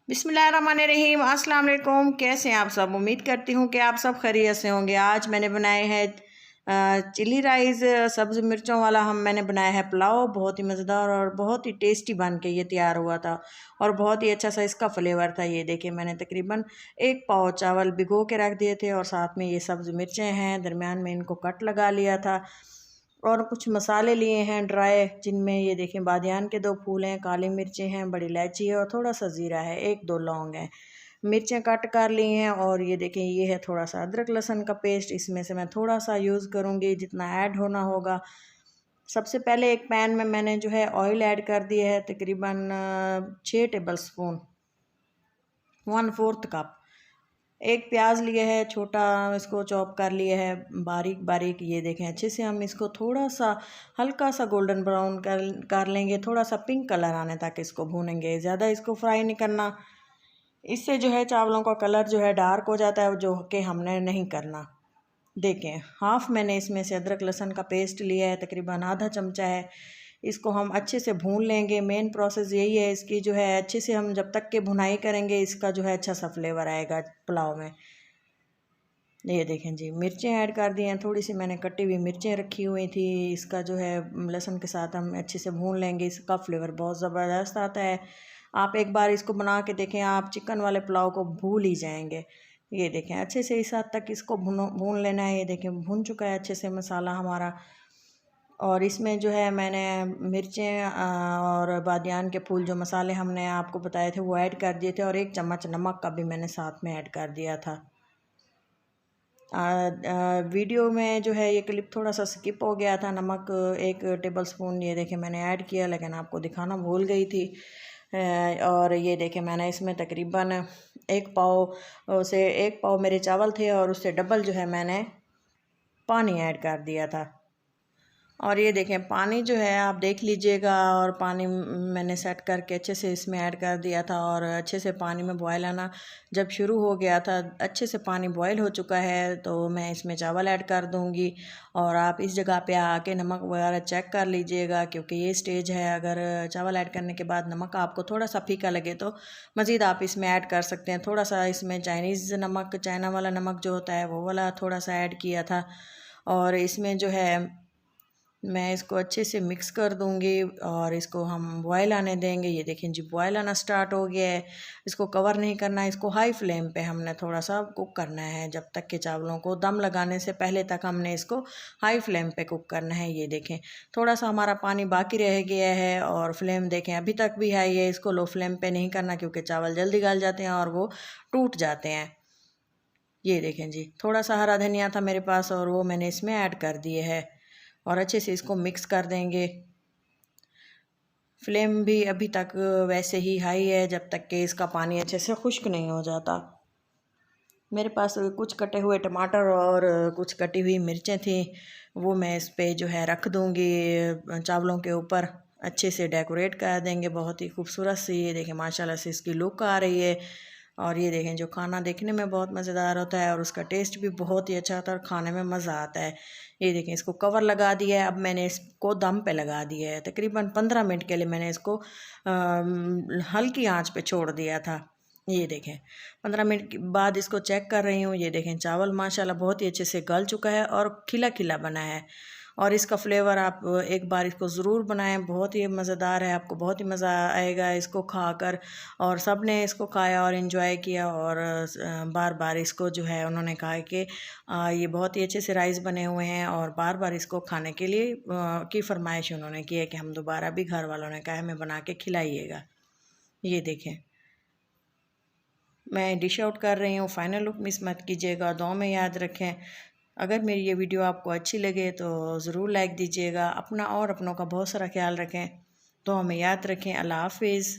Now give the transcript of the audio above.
बिस्मिल्लाहिर्रहमानिर्रहीम। अस्सलाम वालेकुम। कैसे हैं आप सब? उम्मीद करती हूँ कि आप सब खैरियत से होंगे। आज मैंने बनाए हैं चिली राइस, सब्ज़ मिर्चों वाला मैंने बनाया है पुलाव। बहुत ही मज़ेदार और बहुत ही टेस्टी बन के ये तैयार हुआ था और बहुत ही अच्छा सा इसका फ्लेवर था। ये देखिए, मैंने तकरीबन 1 पाव चावल भिगो के रख दिए थे और साथ में ये सब्ज़ मिर्चें हैं, दरमियान में इनको कट लगा लिया था और कुछ मसाले लिए हैं ड्राई, जिनमें ये देखें बादियान के 2 फूल हैं, काली मिर्चें हैं, बड़ी इलायची है और थोड़ा सा ज़ीरा है, 1-2 लौंग हैं। मिर्चें कट कर ली हैं और ये देखें ये है थोड़ा सा अदरक लहसुन का पेस्ट। इसमें से मैं थोड़ा सा यूज़ करूँगी जितना ऐड होना होगा। सबसे पहले एक पैन में मैंने जो है ऑयल ऐड कर दिया है, तकरीबन 6 टेबल स्पून, 1/4 कप। एक प्याज लिया है छोटा, इसको चॉप कर लिया है बारीक बारीक। ये देखें अच्छे से हम इसको थोड़ा सा हल्का सा गोल्डन ब्राउन कर लेंगे, थोड़ा सा पिंक कलर आने तक इसको भूनेंगे, ज़्यादा इसको फ्राई नहीं करना। इससे जो है चावलों का कलर जो है डार्क हो जाता है, जो कि हमने नहीं करना। देखें हाफ मैंने इसमें से अदरक लहसुन का पेस्ट लिया है, तकरीबन आधा चमचा है। इसको हम अच्छे से भून लेंगे। मेन प्रोसेस यही है इसकी, जो है अच्छे से हम जब तक के भुनाई करेंगे इसका जो है अच्छा सा फ्लेवर आएगा पुलाव में। ये देखें जी, मिर्चें ऐड कर दी हैं, थोड़ी सी मैंने कटी हुई मिर्चें रखी हुई थी। इसका जो है लहसुन के साथ हम अच्छे से भून लेंगे, इसका फ्लेवर बहुत ज़बरदस्त आता है। आप एक बार इसको बना के देखें, आप चिकन वाले पुलाव को भूल ही जाएंगे। ये देखें अच्छे से इस हद तक इसको भून लेना है। ये देखें भून चुका है अच्छे से मसाला हमारा। और इसमें जो है मैंने मिर्चें और बादियान के फूल, जो मसाले हमने आपको बताए थे, वो ऐड कर दिए थे और 1 चम्मच नमक का भी मैंने साथ में ऐड कर दिया था। वीडियो में जो है ये क्लिप थोड़ा सा स्किप हो गया था। नमक 1 टेबल स्पून ये देखें मैंने ऐड किया, लेकिन आपको दिखाना भूल गई थी। और ये देखें मैंने इसमें तकरीबन 1 पाव मेरे चावल थे और उससे डबल जो है मैंने पानी ऐड कर दिया था। और ये देखें पानी जो है आप देख लीजिएगा, और पानी मैंने सेट करके अच्छे से इसमें ऐड कर दिया था और अच्छे से पानी में बॉयल आना जब शुरू हो गया था, अच्छे से पानी बॉयल हो चुका है, तो मैं इसमें चावल ऐड कर दूंगी। और आप इस जगह पे आके नमक वगैरह चेक कर लीजिएगा, क्योंकि ये स्टेज है। अगर चावल ऐड करने के बाद नमक आपको थोड़ा सा फीका लगे तो मज़ीद आप इसमें ऐड कर सकते हैं। थोड़ा सा इसमें चाइनीज़ नमक, चाइना वाला नमक जो होता है वो वाला थोड़ा सा ऐड किया था। और इसमें जो है मैं इसको अच्छे से मिक्स कर दूंगी और इसको हम बॉयल आने देंगे। ये देखें जी, बॉयल आना स्टार्ट हो गया है। इसको कवर नहीं करना है, इसको हाई फ्लेम पे हमने थोड़ा सा कुक करना है, जब तक के चावलों को दम लगाने से पहले तक हमने इसको हाई फ्लेम पे कुक करना है। ये देखें थोड़ा सा हमारा पानी बाकी रह गया है और फ्लेम देखें अभी तक भी हाई है। इसको लो फ्लेम पे नहीं करना, क्योंकि चावल जल्दी गल जाते हैं और वो टूट जाते हैं। ये देखें जी, थोड़ा सा हरा धनिया था मेरे पास और वो मैंने इसमें ऐड कर दिए है और अच्छे से इसको मिक्स कर देंगे। फ्लेम भी अभी तक वैसे ही हाई है जब तक कि इसका पानी अच्छे से खुश्क नहीं हो जाता। मेरे पास कुछ कटे हुए टमाटर और कुछ कटी हुई मिर्चें थी, वो मैं इस पे जो है रख दूँगी चावलों के ऊपर। अच्छे से डेकोरेट कर देंगे, बहुत ही खूबसूरत सी ये देखें माशाल्लाह से इसकी लुक आ रही है। और ये देखें जो खाना देखने में बहुत मज़ेदार होता है और उसका टेस्ट भी बहुत ही अच्छा होता है और खाने में मज़ा आता है। ये देखें इसको कवर लगा दिया है, अब मैंने इसको दम पे लगा दिया है। तकरीबन 15 मिनट के लिए मैंने इसको हल्की आंच पे छोड़ दिया था। ये देखें 15 मिनट के बाद इसको चेक कर रही हूँ। ये देखें चावल माशाल्लाह बहुत ही अच्छे से गल चुका है और खिला खिला बना है। और इसका फ्लेवर आप एक बार इसको ज़रूर बनाएं, बहुत ही मज़ेदार है, आपको बहुत ही मज़ा आएगा इसको खाकर। और सब ने इसको खाया और इन्जॉय किया और बार बार इसको जो है उन्होंने कहा कि ये बहुत ही अच्छे से राइस बने हुए हैं और बार बार इसको खाने के लिए की फरमाइश उन्होंने की है कि हम दोबारा भी, घर वालों ने कहा हमें बना के खिलाइएगा। ये देखें मैं डिश आउट कर रही हूँ। फाइनल लुक मिस मत कीजिएगा, दुआ में याद रखें। अगर मेरी ये वीडियो आपको अच्छी लगे तो ज़रूर लाइक दीजिएगा। अपना और अपनों का बहुत सारा ख्याल रखें, दुआ में याद रखें। अल्लाह हाफिज़।